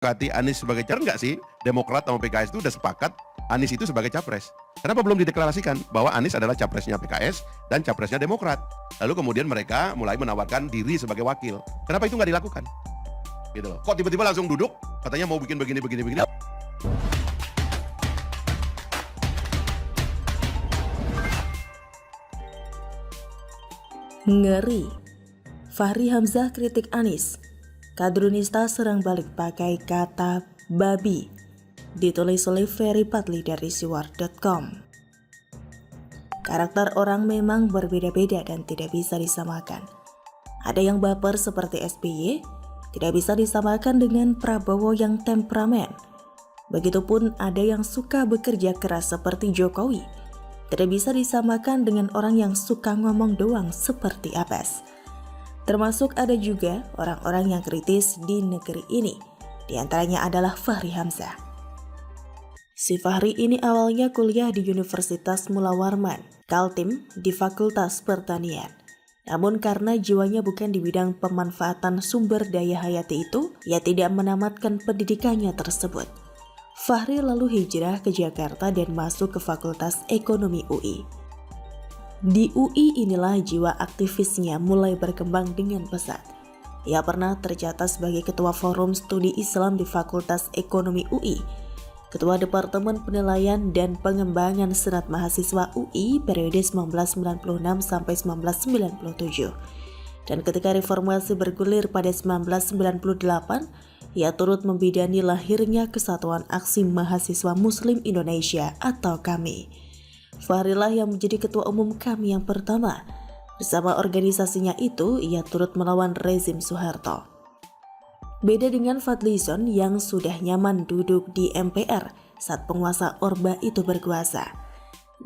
Menyepakati Anies sebagai capres nggak sih? Demokrat sama PKS itu udah sepakat Anies itu sebagai capres. Kenapa belum dideklarasikan bahwa Anies adalah capresnya PKS dan capresnya Demokrat? Lalu kemudian mereka mulai menawarkan diri sebagai wakil. Kenapa itu nggak dilakukan? Gitu loh. Kok tiba-tiba langsung duduk katanya mau bikin begini. Ngeri. Fahri Hamzah kritik Anies. Kadrunista serang balik pakai kata babi. Ditulis oleh Ferry Patli dari siwar.com. Karakter orang memang berbeda-beda dan tidak bisa disamakan. Ada yang baper seperti SBY, tidak bisa disamakan dengan Prabowo yang temperamen. Begitupun ada yang suka bekerja keras seperti Jokowi, tidak bisa disamakan dengan orang yang suka ngomong doang seperti Abbas. Termasuk ada juga orang-orang yang kritis di negeri ini. Di antaranya adalah Fahri Hamzah. Si Fahri ini awalnya kuliah di Universitas Mula Warman, Kaltim di Fakultas Pertanian. Namun karena jiwanya bukan di bidang pemanfaatan sumber daya hayati itu, ia tidak menamatkan pendidikannya tersebut. Fahri lalu hijrah ke Jakarta dan masuk ke Fakultas Ekonomi UI. Di UI inilah jiwa aktivisnya mulai berkembang dengan pesat. Ia pernah tercatat sebagai Ketua Forum Studi Islam di Fakultas Ekonomi UI, Ketua Departemen Penilaian dan Pengembangan Senat Mahasiswa UI periode 1996 sampai 1997. Dan ketika reformasi bergulir pada 1998, ia turut membidani lahirnya Kesatuan Aksi Mahasiswa Muslim Indonesia atau KAMI. Fahri lah yang menjadi ketua umum KAMI yang pertama. Bersama organisasinya itu, ia turut melawan rezim Soeharto. Beda dengan Fadlizon yang sudah nyaman duduk di MPR saat penguasa Orba itu berkuasa.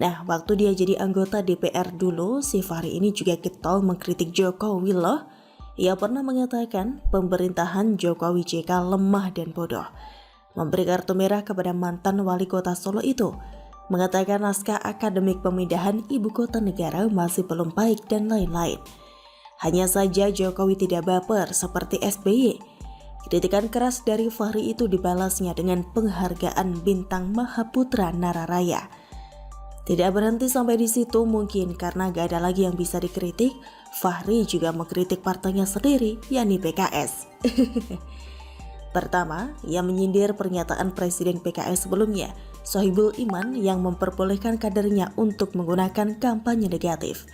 Nah, waktu dia jadi anggota DPR dulu, si Fahri ini juga getol mengkritik Jokowi loh. Ia pernah mengatakan pemerintahan Jokowi JK lemah dan bodoh. Memberi kartu merah kepada mantan wali kota Solo itu. Mengatakan naskah akademik pemindahan ibu kota negara masih belum baik dan lain-lain. Hanya saja Jokowi tidak baper seperti SBY. Kritikan keras dari Fahri itu dibalasnya dengan penghargaan bintang Mahaputra Nararaya. Tidak berhenti sampai di situ, mungkin karena gak ada lagi yang bisa dikritik, Fahri juga mengkritik partainya sendiri, yakni PKS. Pertama, ia menyindir pernyataan Presiden PKS sebelumnya, Sohibul Iman, yang memperbolehkan kadernya untuk menggunakan kampanye negatif.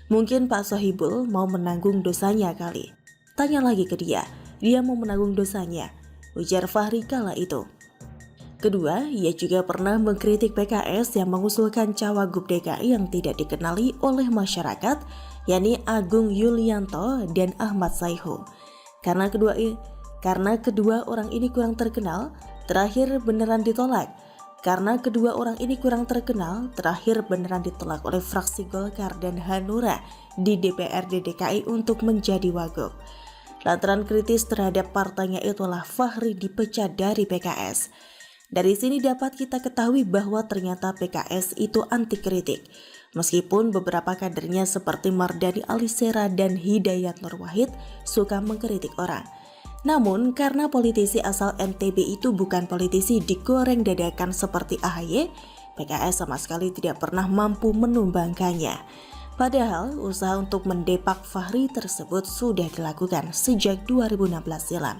Mungkin Pak Sohibul mau menanggung dosanya kali. Tanya lagi ke dia mau menanggung dosanya, ujar Fahri kala itu. Kedua, ia juga pernah mengkritik PKS yang mengusulkan cawagup DKI yang tidak dikenali oleh masyarakat, yakni Agung Yulianto dan Ahmad Saihu. Karena kedua orang ini kurang terkenal, terakhir beneran ditolak oleh fraksi Golkar dan Hanura di DPRD DKI untuk menjadi wagub. Lantaran kritis terhadap partainya itulah Fahri dipecat dari PKS. Dari sini dapat kita ketahui bahwa ternyata PKS itu anti kritik. Meskipun beberapa kadernya seperti Mardani Alisera dan Hidayat Nur Wahid suka mengkritik orang. Namun karena politisi asal NTB itu bukan politisi digoreng dadakan seperti AHY, PKS sama sekali tidak pernah mampu menumbangkannya. Padahal usaha untuk mendepak Fahri tersebut sudah dilakukan sejak 2016 silam.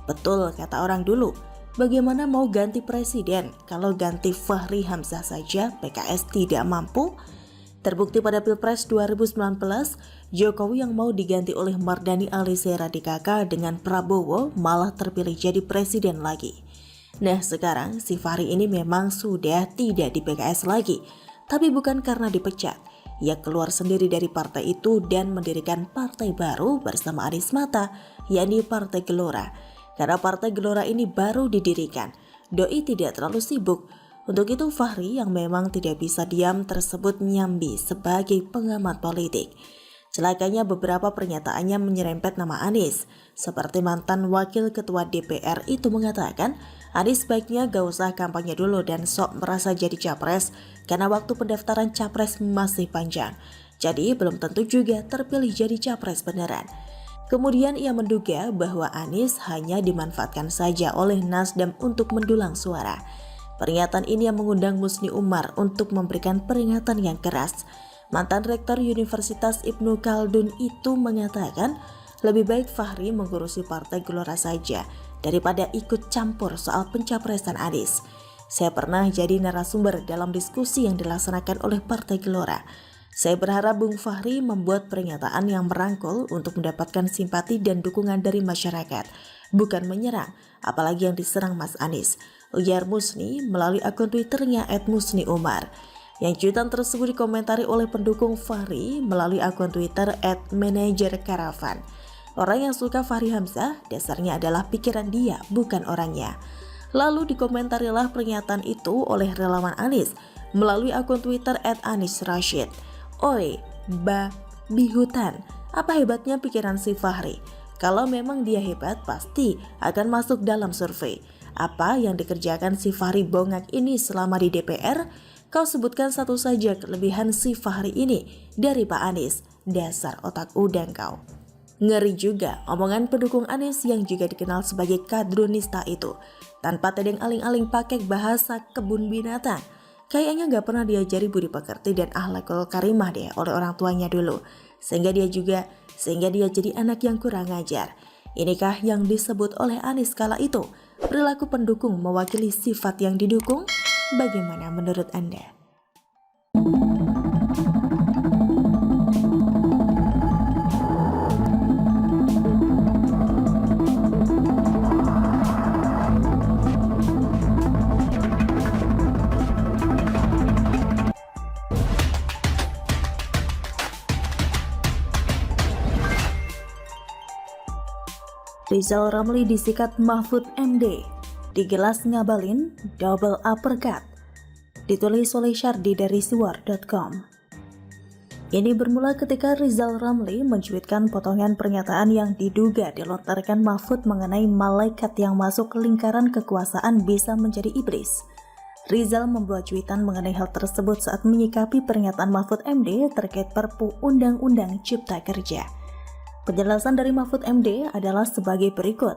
Betul kata orang dulu, bagaimana mau ganti presiden kalau ganti Fahri Hamzah saja PKS tidak mampu? Terbukti pada Pilpres 2019, Jokowi yang mau diganti oleh Mardani Alisera DKK dengan Prabowo malah terpilih jadi presiden lagi. Nah sekarang si Fahri ini memang sudah tidak di PKS lagi, tapi bukan karena dipecat. Ia keluar sendiri dari partai itu dan mendirikan partai baru bersama Anies Mata, yakni Partai Gelora. Karena Partai Gelora ini baru didirikan, doi tidak terlalu sibuk. Untuk itu Fahri yang memang tidak bisa diam tersebut nyambi sebagai pengamat politik. Celakanya beberapa pernyataannya menyerempet nama Anies, seperti mantan wakil ketua DPR itu mengatakan, Anies baiknya gak usah kampanye dulu dan sok merasa jadi capres karena waktu pendaftaran capres masih panjang. Jadi belum tentu juga terpilih jadi capres beneran. Kemudian ia menduga bahwa Anies hanya dimanfaatkan saja oleh Nasdem untuk mendulang suara. Pernyataan ini yang mengundang Musni Umar untuk memberikan peringatan yang keras. Mantan Rektor Universitas Ibnu Khaldun itu mengatakan lebih baik Fahri mengurusi Partai Gelora saja daripada ikut campur soal pencapresan Anies. Saya pernah jadi narasumber dalam diskusi yang dilaksanakan oleh Partai Gelora. Saya berharap Bung Fahri membuat pernyataan yang merangkul untuk mendapatkan simpati dan dukungan dari masyarakat, bukan menyerang, apalagi yang diserang Mas Anies, ujar Musni melalui akun Twitternya @musniumar. Yang cuitan tersebut dikomentari oleh pendukung Fahri melalui akun Twitter @manajerkaravan. Orang yang suka Fahri Hamzah dasarnya adalah pikiran dia, bukan orangnya. Lalu dikomentarilah pernyataan itu oleh relawan Anies melalui akun Twitter @anisrashid. Oi, Bihutan, apa hebatnya pikiran si Fahri? Kalau memang dia hebat, pasti akan masuk dalam survei. Apa yang dikerjakan si Fahri Bongak ini selama di DPR? Kau sebutkan satu saja kelebihan si Fahri ini dari Pak Anies. Dasar otak udang kau. Ngeri juga omongan pendukung Anies yang juga dikenal sebagai kadrunista itu. Tanpa tedeng aling-aling pakai bahasa kebun binatang. Kayaknya gak pernah diajari budi pekerti dan akhlakul karimah deh oleh orang tuanya dulu. Sehingga dia jadi anak yang kurang ajar. Inikah yang disebut oleh Anies kala itu? Perilaku pendukung mewakili sifat yang didukung? Bagaimana menurut Anda? Rizal Ramli disikat Mahfud MD, digelas ngabalin double uppercut, ditulis oleh Syardi dari siwar.com. Ini bermula ketika Rizal Ramli mencuitkan potongan pernyataan yang diduga dilontarkan Mahfud mengenai malaikat yang masuk ke lingkaran kekuasaan bisa menjadi iblis. Rizal membuat cuitan mengenai hal tersebut saat menyikapi pernyataan Mahfud MD terkait Perpu Undang-Undang Cipta Kerja. Penjelasan dari Mahfud MD adalah sebagai berikut.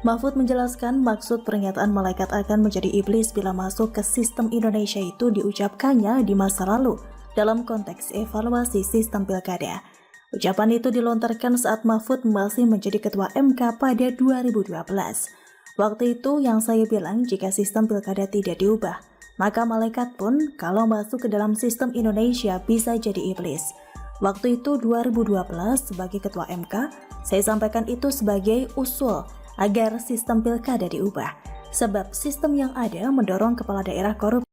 Mahfud menjelaskan maksud pernyataan malaikat akan menjadi iblis bila masuk ke sistem Indonesia itu diucapkannya di masa lalu dalam konteks evaluasi sistem pilkada. Ucapan itu dilontarkan saat Mahfud masih menjadi ketua MK pada 2012. Waktu itu yang saya bilang jika sistem pilkada tidak diubah, maka malaikat pun kalau masuk ke dalam sistem Indonesia bisa jadi iblis. Waktu itu 2012 sebagai ketua MK, saya sampaikan itu sebagai usul agar sistem pilkada diubah. Sebab sistem yang ada mendorong kepala daerah korup